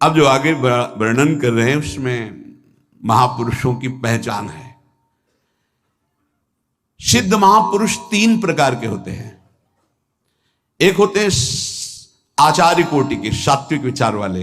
अब जो आगे वर्णन कर रहे हैं उसमें महापुरुषों की पहचान है। सिद्ध महापुरुष तीन प्रकार के होते हैं। एक होते हैं आचार्य कोटि के, सात्विक विचार वाले।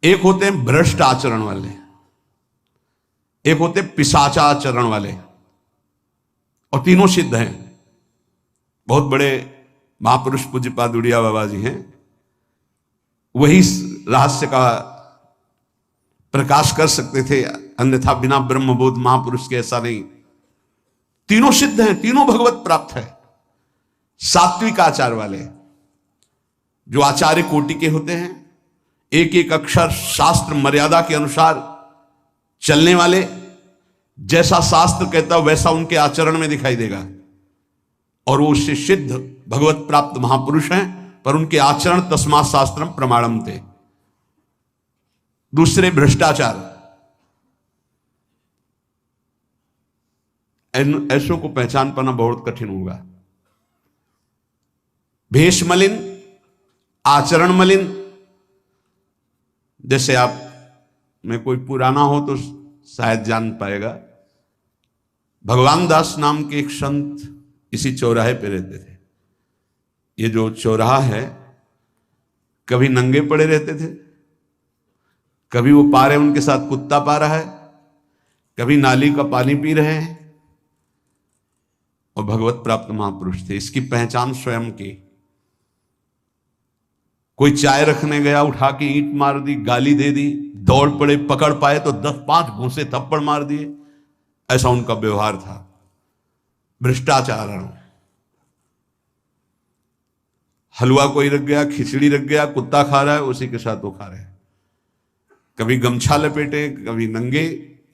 एक होते हैं भ्रष्ट आचरण वाले। एक होते हैं पिशाचाचरण वाले। और तीनों सिद्ध हैं। बहुत बड़े महापुरुष पूज्यपाद उड़िया बाबा जी हैं, वही रहस्य का प्रकाश कर सकते थे, अन्यथा बिना ब्रह्मबोध महापुरुष के ऐसा नहीं। तीनों सिद्ध हैं, तीनों भगवत प्राप्त है। सात्विक आचार वाले जो आचार्य कोटि के होते हैं, एक एक अक्षर शास्त्र मर्यादा के अनुसार चलने वाले, जैसा शास्त्र कहता वैसा उनके आचरण में दिखाई देगा, और वो उससे सिद्ध भगवत प्राप्त महापुरुष हैं, पर उनके आचरण तस्मात् शास्त्रम प्रमाणम थे। दूसरे भ्रष्टाचार, ऐसों को पहचान पाना बहुत कठिन होगा। भेष मलिन, आचरण मलिन। जैसे आप में कोई पुराना हो तो शायद जान पाएगा, भगवान दास नाम के एक संत इसी चौराहे पे रहते थे। ये जो चौराहा है, कभी नंगे पड़े रहते थे, कभी वो पा रहे उनके साथ कुत्ता पा रहा है, कभी नाली का पानी पी रहे हैं, और भगवत प्राप्त महापुरुष थे। इसकी पहचान स्वयं की। कोई चाय रखने गया, उठा के ईंट मार दी, गाली दे दी, दौड़ पड़े, पकड़ पाए तो 10-5 घूंसे थप्पड़ मार दिए, ऐसा उनका व्यवहार था। भ्रष्टाचार। हलवा कोई रख गया, खिचड़ी रख गया, कुत्ता खा रहा है, उसी के साथ वो खा रहे हैं। कभी गमछा लपेटे, कभी नंगे,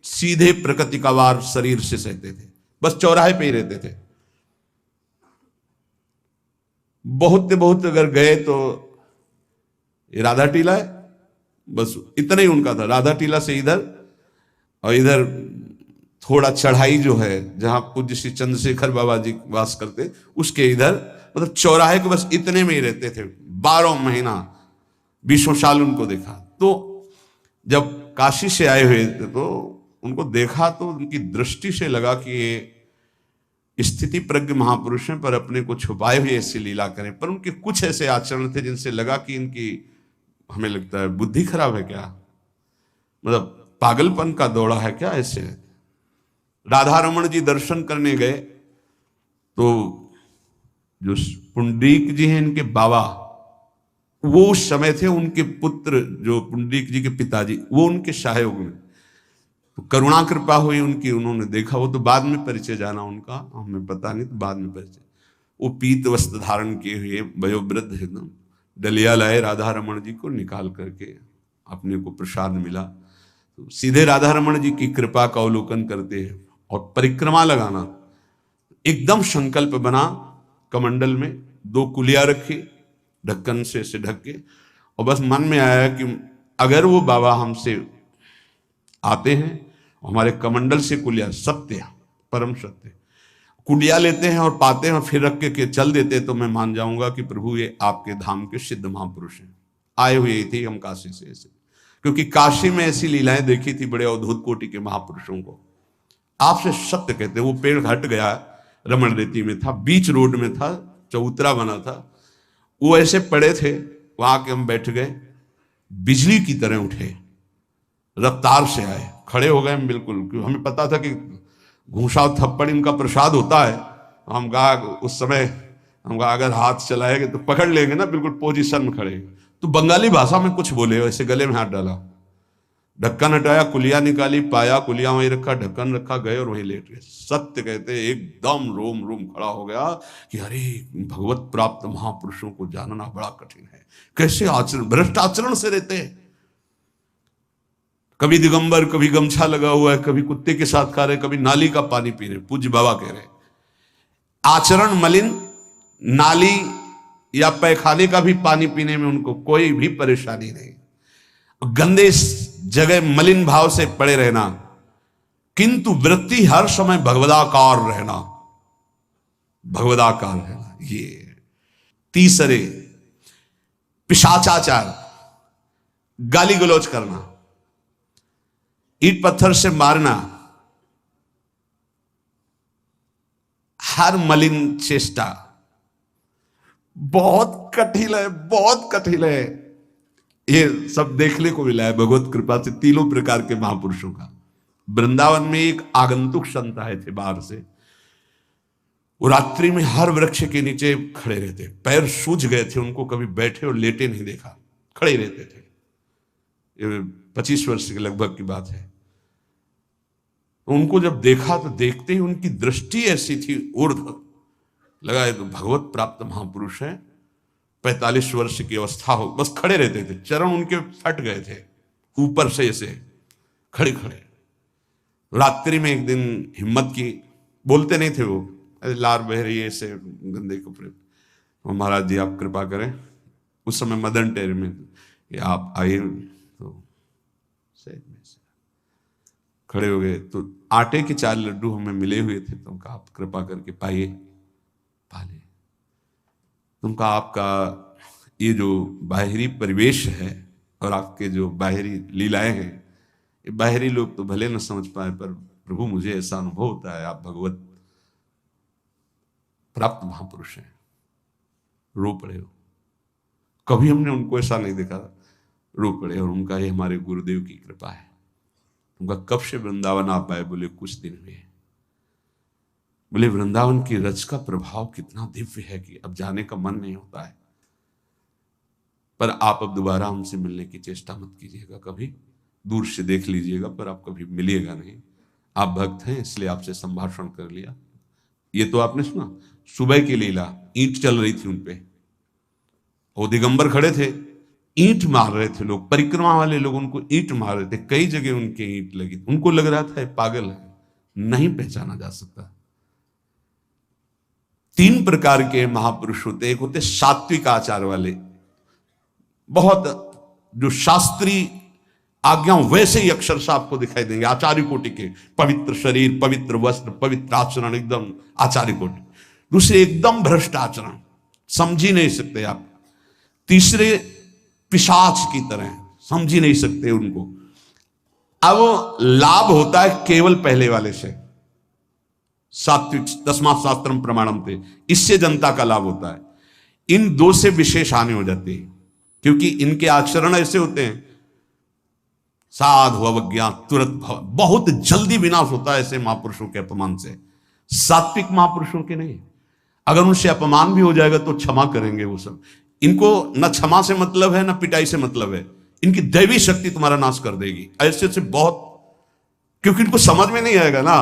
सीधे प्रकृति का वार शरीर से सहते थे, बस चौराहे पे ही रहते थे। बहुत अगर गए तो ये राधा टीला है, बस इतना ही उनका था। राधा टीला से इधर, और इधर थोड़ा चढ़ाई जो है जहां पूज्य श्री चंद्रशेखर बाबा जी वास करते, उसके इधर, मतलब चौराहे के बस इतने में ही रहते थे। 12 महीना 20 साल उनको देखा। तो जब काशी से आए हुए थे तो उनको देखा तो उनकी दृष्टि से लगा कि ये स्थिति प्रज्ञ महापुरुष हैं, पर अपने को छुपाए हुए ऐसी लीला करें। पर उनके कुछ ऐसे आचरण थे जिनसे लगा कि इनकी, हमें लगता है, बुद्धि खराब है क्या, मतलब पागलपन का दौड़ा है क्या। ऐसे राधा रमण जी दर्शन करने गए तो जो पुंडरीक जी हैं इनके बाबा, वो उस समय थे, उनके पुत्र जो पुंडरीक जी के पिताजी, वो उनके सहयोग में। तो करुणा कृपा हुई उनकी, उन्होंने देखा। वो तो बाद में परिचय जाना उनका, हमें पता नहीं, तो बाद में परिचय। वो पीत वस्त्र धारण किए हुए वयोवृद्ध एकदम डलिया लाए, राधा रमण जी को निकाल करके अपने को प्रसाद मिला। तो सीधे राधा रमण जी की कृपा का अवलोकन करते हैं और परिक्रमा लगाना। एकदम संकल्प बना, कमंडल में 2 कुलिया रखी, ढक्कन से ढक के, और बस मन में आया कि अगर वो बाबा हमसे आते हैं, हमारे कमंडल से कुलिया, सत्य, परम सत्य, कुलिया लेते हैं और पाते हैं और फिर रख के चल देते, तो मैं मान जाऊंगा कि प्रभु ये आपके धाम के सिद्ध महापुरुष हैं। आए हुए थे हम काशी से ऐसे, क्योंकि काशी में ऐसी लीलाएं देखी थी बड़े अवधूत कोटि के महापुरुषों को। आपसे सत्य कहते, वो पेड़ हट गया, रमण रेती में था, बीच रोड में था, चबूतरा बना था, वो ऐसे पड़े थे, वहां के हम बैठ गए, बिजली की तरह उठे, रफ्तार से आए, खड़े हो गए हम बिल्कुल, क्योंकि हमें पता था कि घूसा थप्पड़ इनका प्रसाद होता है। हम कहा उस समय, हम कहा अगर हाथ चलाएंगे तो पकड़ लेंगे ना, बिल्कुल पोजीशन में खड़े। तो बंगाली भाषा में कुछ बोले, वैसे गले में हाथ डाला, ढक्कन हटाया, कुलिया निकाली, पाया, कुलिया वहीं रखा, ढक्कन रखा, गए और वहीं लेट गए। सत्य कहते एकदम रोम रोम खड़ा हो गया कि अरे भगवत प्राप्त महापुरुषों को जानना बड़ा कठिन है। कैसे आचरण, भ्रष्ट आचरण से रहते हैं, कभी दिगंबर, कभी गमछा लगा हुआ है, कभी कुत्ते के साथ खा रहे, कभी नाली का पानी पी रहे। पूज्य बाबा कह रहे आचरण मलिन, नाली या पैखाने का भी पानी पीने में उनको कोई भी परेशानी नहीं। गंदे जगह मलिन भाव से पड़े रहना, किंतु वृत्ति हर समय भगवदाकार रहना, भगवदाकार रहना। ये तीसरे पिशाचाचार, गाली गलौज करना, ईंट पत्थर से मारना, हर मलिन चेष्टा बहुत कठिन है, बहुत कठिन है। ये सब देखने को मिला है भगवत कृपा से तीनों प्रकार के महापुरुषों का। वृंदावन में एक आगंतुक संत आए थे बाहर से, वो रात्रि में हर वृक्ष के नीचे खड़े रहते, पैर सूज गए थे, उनको कभी बैठे और लेटे नहीं देखा, खड़े रहते थे। ये 25 वर्ष के लगभग की बात है। उनको जब देखा तो देखते ही उनकी दृष्टि ऐसी थी ऊर्ध्व, लगा ये तो भगवत प्राप्त महापुरुष है, 45 वर्ष की अवस्था हो, बस खड़े रहते थे, चरण उनके फट गए थे ऊपर से ऐसे खड़े खड़े। रात्रि में एक दिन हिम्मत की, बोलते नहीं थे वो, लार बह रही है ऐसे गंदे कपड़े, तो महाराज जी आप कृपा करें, उस समय मदन टेरे में कि आप आइए, तो से खड़े हो गए। तो आटे के 4 लड्डू हमें मिले हुए थे, तो कहा आप कृपा करके पाइए, पाले। तुमका आपका ये जो बाहरी परिवेश है और आपके जो बाहरी लीलाएं हैं, ये बाहरी लोग तो भले न समझ पाए, पर प्रभु मुझे ऐसा अनुभव होता है आप भगवत प्राप्त महापुरुष हैं। रो पड़े हो, कभी हमने उनको ऐसा नहीं देखा, रो पड़े। और उनका ये हमारे गुरुदेव की कृपा है। उनका कब से वृंदावन आप आए? बोले कुछ दिन हुए। बोले वृंदावन की रच का प्रभाव कितना दिव्य है कि अब जाने का मन नहीं होता है, पर आप अब दोबारा हमसे मिलने की चेष्टा मत कीजिएगा, कभी दूर से देख लीजिएगा, पर आप कभी मिलिएगा नहीं। आप भक्त हैं इसलिए आपसे संभाषण कर लिया। ये तो आपने सुना, सुबह की लीला, ईंट चल रही थी उनपे, वो दिगंबर खड़े थे, ईंट मार रहे थे लोग, परिक्रमा वाले लोग उनको ईंट मार रहे थे, कई जगह उनके ईंट लगी। उनको लग रहा था पागल है, नहीं पहचाना जा सकता। 3 प्रकार के महापुरुष होते, एक होते सात्विक आचार वाले, बहुत जो शास्त्रीय आज्ञा वैसे ही अक्षरशः आपको दिखाई देंगे, आचार्य कोटि के, पवित्र शरीर, पवित्र वस्त्र, पवित्र आचरण, एकदम आचार्य कोटि। दूसरे एकदम भ्रष्ट आचरण, समझ ही नहीं सकते आप। तीसरे पिशाच की तरह, समझ ही नहीं सकते उनको। अब लाभ होता है केवल पहले वाले से, सात्विक, तस्मात् शास्त्रम प्रमाणम थे, इससे जनता का लाभ होता है। इन 2 से विशेष हानि हो जाती है, क्योंकि इनके आचरण ऐसे होते हैं, साधु अवज्ञा तुरंत बहुत जल्दी विनाश होता है ऐसे महापुरुषों के अपमान से। सात्विक महापुरुषों के नहीं, अगर उनसे अपमान भी हो जाएगा तो क्षमा करेंगे वो सब। इनको न क्षमा से मतलब है, न पिटाई से मतलब है, इनकी दैवी शक्ति तुम्हारा नाश कर देगी। ऐसे से बहुत, क्योंकि इनको समझ में नहीं आएगा ना।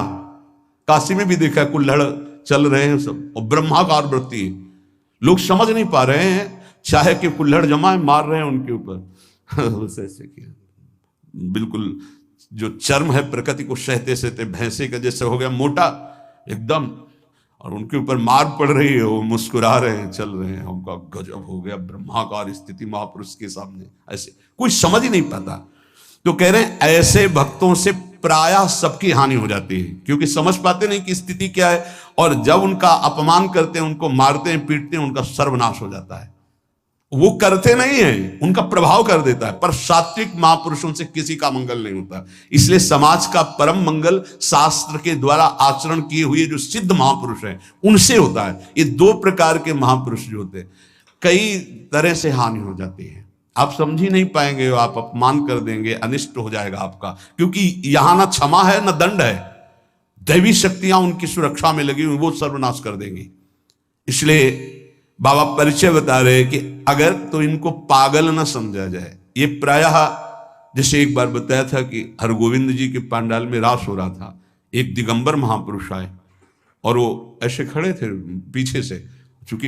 काशी में भी देखा, कुल्हड़ चल रहे हैं सब, और ब्रह्माकार वृत्ति, लोग समझ नहीं पा रहे हैं, चाहे कि कुल्हड़ जमा है, मार रहे हैं उनके ऊपर ऐसे किया, बिल्कुल जो चर्म है प्रकृति को सहते सहते भैंसे का जैसे हो गया मोटा एकदम, और उनके ऊपर मार पड़ रही है, वो मुस्कुरा रहे हैं, चल रहे हैं। उनका गजब हो गया, ब्रह्माकार स्थिति महापुरुष के सामने, ऐसे कोई समझ ही नहीं पाता। तो कह रहे हैं ऐसे भक्तों से प्रायः सबकी हानि हो जाती है, क्योंकि समझ पाते नहीं कि स्थिति क्या है, और जब उनका अपमान करते हैं, उनको मारते हैं, पीटते हैं, उनका सर्वनाश हो जाता है। वो करते नहीं है, उनका प्रभाव कर देता है, पर सात्विक महापुरुषों से किसी का मंगल नहीं होता। इसलिए समाज का परम मंगल शास्त्र के द्वारा आचरण किए हुए जो सिद्ध महापुरुष हैं उनसे होता है। ये 2 प्रकार के महापुरुष जो होते हैं, कई तरह से हानि हो जाती है, आप समझ ही नहीं पाएंगे, आप अपमान कर देंगे, अनिष्ट हो जाएगा आपका, क्योंकि यहां ना क्षमा है ना दंड है, दैवी शक्तियां उनकी सुरक्षा में लगी हुई, वो सर्वनाश कर देंगी। इसलिए बाबा परिचय बता रहे कि अगर तो इनको पागल न समझा जाए। ये प्रायः जैसे एक बार बताया था कि हरगोविंद जी के पंडाल में रास हो रहा था, एक दिगंबर महापुरुष आए और वो ऐसे खड़े थे पीछे से, चूंकि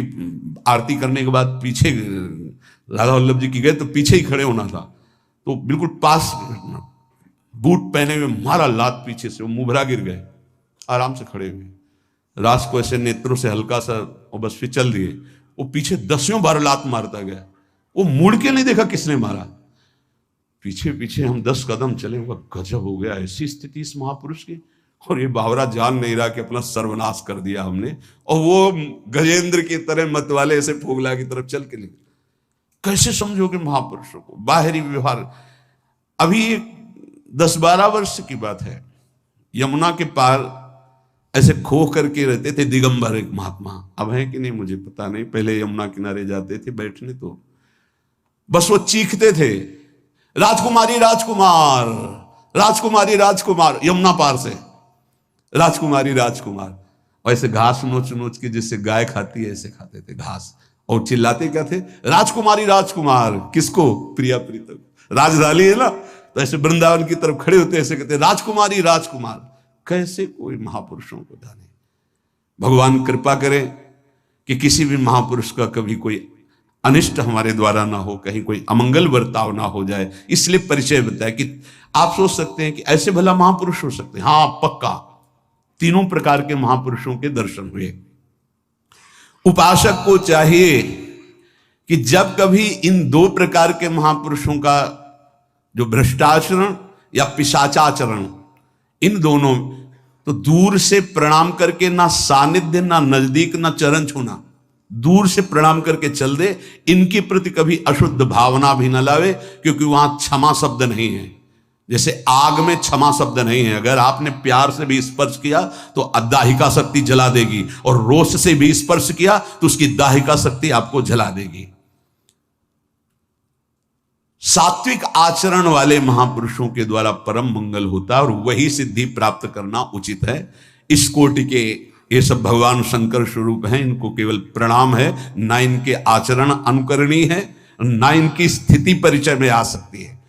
आरती करने के बाद पीछे राधा वल्लभ जी की गए तो पीछे ही खड़े होना था, तो बिल्कुल पास बूट पहने हुए मारा लात पीछे से, वो मुभरा गिर गए, आराम से खड़े हुए, रास को ऐसे नेत्रों से हल्का सा और बस फिचल दिए, वो पीछे 10 बार लात मारता गया, वो मुड़ के नहीं देखा किसने मारा, पीछे पीछे हम 10 कदम चले। गजब हो गया, ऐसी स्थिति इस महापुरुष की, और ये बावरा जान नहीं रहा कि अपना सर्वनाश कर दिया हमने, और वो गजेंद्र की तरह मत वाले ऐसे फोगला की तरफ चल के निकले। कैसे समझोगे महापुरुषों को? बाहरी व्यवहार। अभी 10-12 वर्ष की बात है, यमुना के पार ऐसे खो करके रहते थे दिगंबर एक महात्मा। अब है कि नहीं मुझे पता नहीं, पहले यमुना किनारे जाते थे बैठने, तो बस वो चीखते थे, राजकुमारी राजकुमार, राजकुमारी राजकुमार, यमुना पार से राजकुमारी राजकुमार। ऐसे घास नोच नोच के जिससे गाय खाती है ऐसे खाते थे घास, और चिल्लाते क्या थे? राजकुमारी राजकुमार। किसको? प्रिया प्रीतम। राजधानी है ना, तो ऐसे वृंदावन की तरफ खड़े होते ऐसे कहते राजकुमारी राजकुमार। कैसे कोई महापुरुषों को जाने। भगवान कृपा करे कि किसी भी महापुरुष का कभी कोई अनिष्ट हमारे द्वारा ना हो, कहीं कोई अमंगल बर्ताव ना हो जाए, इसलिए परिचय बताया कि आप सोच सकते हैं कि ऐसे भला महापुरुष हो सकते हैं। हाँ पक्का, तीनों प्रकार के महापुरुषों के दर्शन हुए। उपासक को चाहिए कि जब कभी इन दो प्रकार के महापुरुषों का जो भ्रष्टाचरण या पिशाचाचरण, इन दोनों, तो दूर से प्रणाम करके, ना सानिध्य ना नजदीक ना चरण छूना, दूर से प्रणाम करके चल दे। इनके प्रति कभी अशुद्ध भावना भी न लावे, क्योंकि वहां क्षमा शब्द नहीं है। जैसे आग में क्षमा शब्द नहीं है, अगर आपने प्यार से भी स्पर्श किया तो दाहिका शक्ति जला देगी, और रोष से भी स्पर्श किया तो उसकी दाहिका शक्ति आपको जला देगी। सात्विक आचरण वाले महापुरुषों के द्वारा परम मंगल होता है, और वही सिद्धि प्राप्त करना उचित है। इस कोटि के ये सब भगवान शंकर स्वरूप हैं, इनको केवल प्रणाम है, ना इनके आचरण अनुकरणीय है, ना इनकी स्थिति परिचय में आ सकती है।